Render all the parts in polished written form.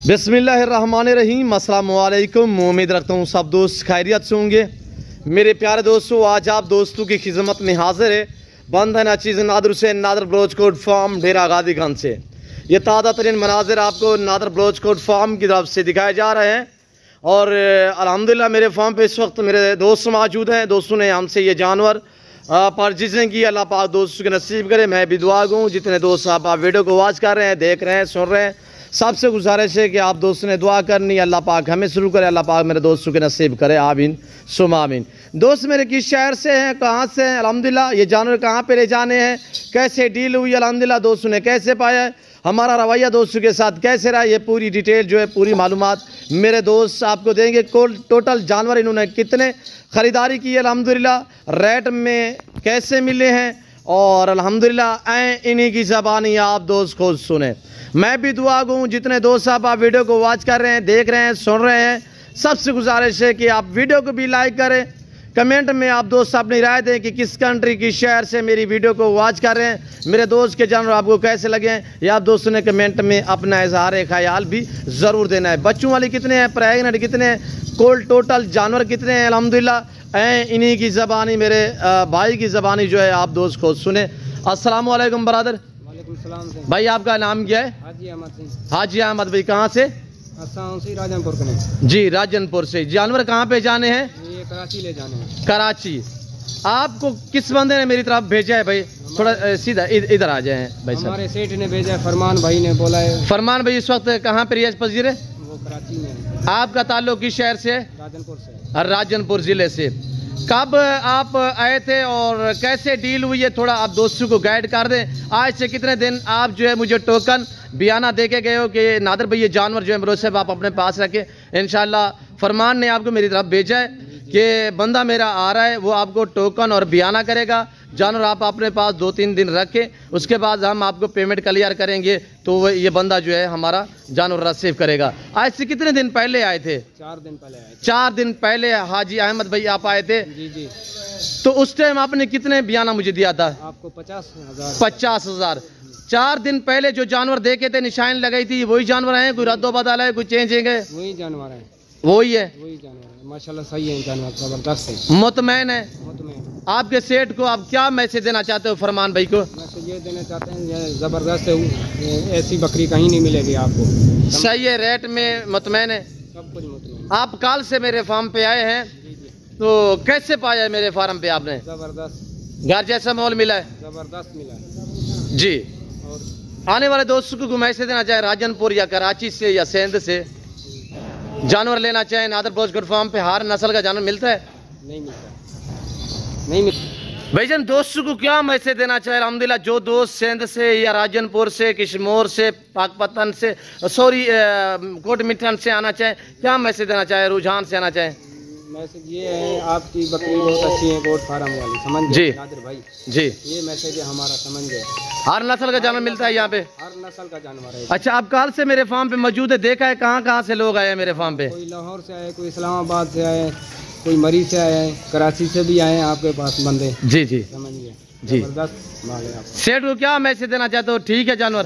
बिस्मिल्लाहिर्रहमानिर्रहीम, अस्सलाम वालेकुम। उम्मीद रखता हूँ सब दोस्त खैरियत से होंगे। मेरे प्यारे दोस्तों, आज आप दोस्तों की खिदमत में हाजिर है बंधन अचीज़ नादर हुसैन नादर बलोच कोट फार्म डेरा गाजीगंज से। ये ताज़ा तरीन मनाजिर आपको नादर बलोच कोट फार्म की तरफ से दिखाए जा रहे हैं। और अल्हम्दुलिल्लाह मेरे फार्म पे इस वक्त मेरे दोस्त मौजूद हैं। दोस्तों ने हमसे ये जानवर परचेजिंग की। अल्लाह पाक दोस्तों के नसीब करे। मैं भी दुआ गूँ जितने दोस्त आप वीडियो को वॉच कर रहे हैं, देख रहे हैं, सुन रहे हैं, सबसे गुजारिश है कि आप दोस्तों ने दुआ करनी। अल्लाह पाक हमें शुरू करे, अल्लाह पाक मेरे दोस्तों के नसीब करे, आमीन सुम आमीन। दोस्त मेरे किस शहर से हैं, कहाँ से हैं, अल्हम्दुलिल्लाह ये जानवर कहाँ पे ले जाने हैं, कैसे डील हुई, अल्हम्दुलिल्लाह दोस्तों ने कैसे पाया है, हमारा रवैया दोस्तों के साथ कैसे रहा, ये पूरी डिटेल जो है, पूरी मालूमात मेरे दोस्त आपको देंगे। टोटल जानवर इन्होंने कितने ख़रीदारी की है, अल्हम्दुलिल्लाह रेट में कैसे मिले हैं, और अल्हम्दुलिल्लाह इन्हीं की ज़बानी आप दोस्त खुद सुने। मैं भी दुआ गूँ जितने दोस्त आप वीडियो को वॉच कर रहे हैं, देख रहे हैं, सुन रहे हैं, सबसे गुजारिश है कि आप वीडियो को भी लाइक करें। कमेंट में आप दोस्त अपनी राय दें कि किस कंट्री किस शहर से मेरी वीडियो को वॉच कर रहे हैं, मेरे दोस्त के जानवर आपको कैसे लगे हैं, या आप दोस्तों ने कमेंट में अपना इजहार ख्याल भी ज़रूर देना है। बच्चों वाली कितने हैं, प्रेगनेंट कितने हैं, कोल टोटल जानवर कितने हैं, अल्हम्दुलिल्लाह इन्हीं की ज़बानी मेरे भाई की ज़बानी जो है आप दोस्त खुद सुने। अस्सलाम वालेकुम बरादर। भाई आपका नाम क्या है? हाजी अहमद सिंह। हाजी अहमद भाई कहाँ से? राजनपुर जी राजनपुर से। जानवर कहाँ पे जाने हैं? ये कराची ले जाने हैं। कराची। आपको किस बंदे ने मेरी तरफ भेजा है भाई? थोड़ा सीधा इधर आ जाए भाई साहब। हमारे सेठ ने भेजा है, फरमान भाई ने बोला है। फरमान भाई इस वक्त कहाँ पे रियाज पजीर है? वो कराची में। आपका ताल्लुक किस शहर से है? राजनपुर से। राजनपुर जिले से। कब आप आए थे और कैसे डील हुई है, थोड़ा आप दोस्तों को गाइड कर दें। आज से कितने दिन आप जो है मुझे टोकन बयाना दे के गए हो कि नादर भाई ये जानवर जो है मरोज साहब आप अपने पास रखें। इंशाल्लाह फरमान ने आपको मेरी तरफ भेजा है कि बंदा मेरा आ रहा है, वो आपको टोकन और बयाना करेगा। जानवर आप अपने पास 2-3 दिन रखें, उसके बाद हम आपको पेमेंट क्लियर करेंगे तो ये बंदा जो है हमारा जानवर रिसीव करेगा। आज से कितने दिन पहले आए थे? 4 दिन पहले आए थे। 4 दिन पहले हाजी अहमद भाई आप आए थे? जी जी। तो उस टाइम आपने कितने बयाना मुझे दिया था? आपको 50,000। 50,000। 4 दिन पहले जो जानवर देखे थे, निशान लगाई थी, वही जानवर हैं? कोई रद्दो बदल है, कोई चेंज है? वही जानवर है। वही है? वही जानवर है, माशाल्लाह सही है जानवर, जबरदस्त है। मुतमैन है? मुतमैन। आपके सेठ को आप क्या मैसेज देना चाहते हो फरमान भाई को? मैसेज ये देना चाहते हैं, ये जबरदस्त है, ऐसी बकरी कहीं नहीं मिलेगी आपको। सही है, रेट में मुतमैन है, सब कुछ मुतमैन। आप कल से मेरे फार्म पे आए हैं, तो कैसे पाया है मेरे फार्म पे आपने? जबरदस्त, घर जैसा माहौल मिला है? जबरदस्त मिला है जी। और आने वाले दोस्तों को मैसेज देना चाहे राजनपुर या कराची से या सिंध से जानवर लेना चाहे, नादर बलोच कोट फार्म पे हर नस्ल का जानवर मिलता है? नहीं मिलता, नहीं मिलता। भाईजान दोस्तों को क्या मैसेज देना चाहे? अल्हम्दुलिल्लाह जो दोस्त सिंध से या राजनपुर से, किशमोर से, पाकपतन से, सॉरी कोट मिठन से आना चाहे, क्या मैसेज देना चाहे, रुझान से आना चाहे? मैसेज ये है, आपकी बकरी बहुत अच्छी है, गोट फार्म वाली, समझ जी नादिर भाई जी। ये मैसेज है हमारा, समझ गए। हर नस्ल का जानवर मिलता है यहाँ पे? हर नस्ल का जानवर है। अच्छा, आप कल से मेरे फार्म पे मौजूद है, देखा है कहाँ कहाँ से लोग आए हैं मेरे फार्म पे? कोई लाहौर से आए, कोई इस्लामाबाद से आए, कोई मरी से आए, कराची से भी आए आपके पास बंदे। जी जी समझ गए, जी। जबरदस्त माल है आपको। सेठ को क्या मैसेज देना चाहते हो? ठीक है जानवर?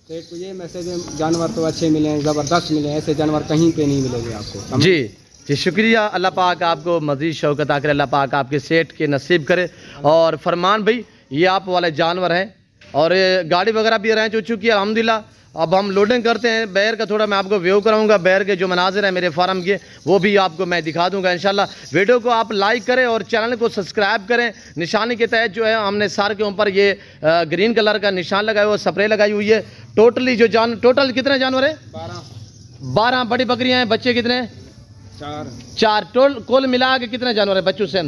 सेठ को ये मैसेज है, जानवर तो अच्छे मिले हैं, जबरदस्त मिले हैं, ऐसे जानवर कहीं पे नहीं मिलेंगे आपको। जी जी शुक्रिया। अल्लाह पाक आपको मज़ीद शौकत आकर अल्लाह पाक आपके सेठ के नसीब करे। और फरमान भाई ये आप वाले जानवर हैं, और गाड़ी वगैरह भी अरेंज हो चुकी है अल्हम्दुलिल्लाह। अब हम लोडिंग करते हैं बैर का, थोड़ा मैं आपको व्यू कराऊंगा, बैर के जो मनाजिर है मेरे फार्म के वो भी आपको मैं दिखा दूंगा इंशाल्लाह। वीडियो को आप लाइक करें और चैनल को सब्सक्राइब करें। निशानी के तहत जो है हमने सर के ऊपर ये ग्रीन कलर का निशान लगाया हुआ, स्प्रे लगाई हुई है। टोटली जो टोटल कितने जानवर है? 12 बड़ी बकरियाँ हैं। बच्चे कितने हैं? 4। कुल मिला के कितने जानवर है बच्चों से?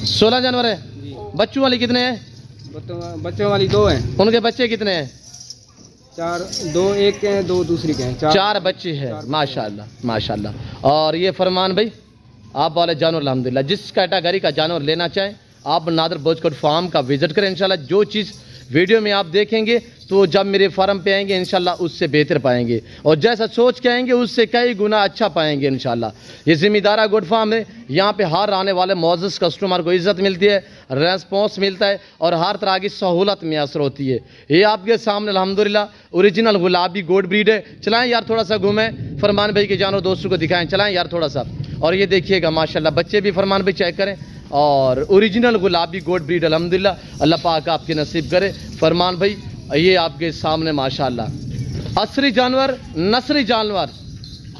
16 जानवर है। बच्चों वाली कितने हैं? बच्चों वाली 2 हैं। उनके बच्चे कितने हैं? 4, 2 एक के हैं, 2 दूसरी के हैं। 4 बच्चे हैं, माशाल्लाह माशाल्लाह। और ये फरमान भाई आप वाले जानवर अल्हम्दुलिल्लाह जिस कैटेगरी का जानवर लेना चाहें आप नादर बलोच कोट फार्म का विजिट करें। इंशाल्लाह जो चीज़ वीडियो में आप देखेंगे तो जब मेरे फार्म पे आएंगे इंशाल्लाह उससे बेहतर पाएंगे, और जैसा सोच के आएंगे उससे कई गुना अच्छा पाएंगे इंशाल्लाह। ये ज़िम्मेदारा गुड फार्म है, यहाँ पे हर आने वाले मौजूद कस्टमर को इज़्ज़त मिलती है, रेस्पॉन्स मिलता है और हर तरह की सहूलत मैसर होती है। ये आपके सामने अल्हम्दुलिल्लाह ओरिजिनल गुलाबी गोड ब्रीड है। चलाएँ यार थोड़ा सा घूमें, फरमान भाई के जानवर दोस्तों को दिखाएँ, चलाएँ यार थोड़ा सा। और ये देखिएगा माशाल्लाह बच्चे भी फरमान भाई चेक करें, और ओरिजिनल गुलाबी गोड ब्रीड अल्हम्दुलिल्लाह अल्लाह पाक आपके नसीब करे। फरमान भाई ये आपके सामने माशाल्लाह असरी जानवर, नस्री जानवर,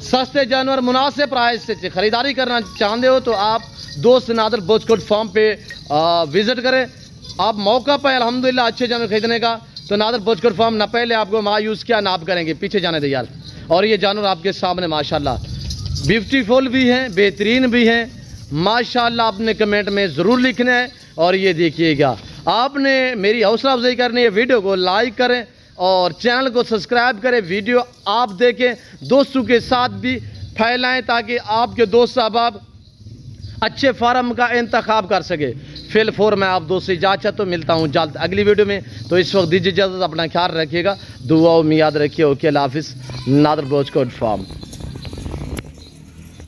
सस्ते जानवर मुनासिब प्राइस से ख़रीदारी करना चाहते हो तो आप दोस्त नादर ब्रोचकोट फार्म पे विज़िट करें। आप मौका पाए अल्हम्दुलिल्लाह अच्छे जानवर खरीदने का तो नादर ब्रोचकोट फार्म ना पहले आपको मायूस किया ना आप करेंगे, पीछे जाने दे यार। और ये जानवर आपके सामने माशाल्लाह ब्यूटीफुल भी हैं, बेहतरीन भी हैं माशाल्लाह। आपने कमेंट में ज़रूर लिखना है। और ये देखिएगा आपने मेरी हौसला अफजाई करनी है, वीडियो को लाइक करें और चैनल को सब्सक्राइब करें। वीडियो आप देखें, दोस्तों के साथ भी फैलाएं ताकि आपके दोस्त अहबाब अच्छे फार्म का इंतखाब कर सके। फिल फोर मैं आप दोस्त से इजाज़त तो मिलता हूँ जल्द अगली वीडियो में। तो इस वक्त दीजिए इजाज़त, अपना ख्याल रखिएगा, दुआओं में याद रखिए। ओके, अल्लाह हाफिज़। नादर ब्रोचकोट फार्म।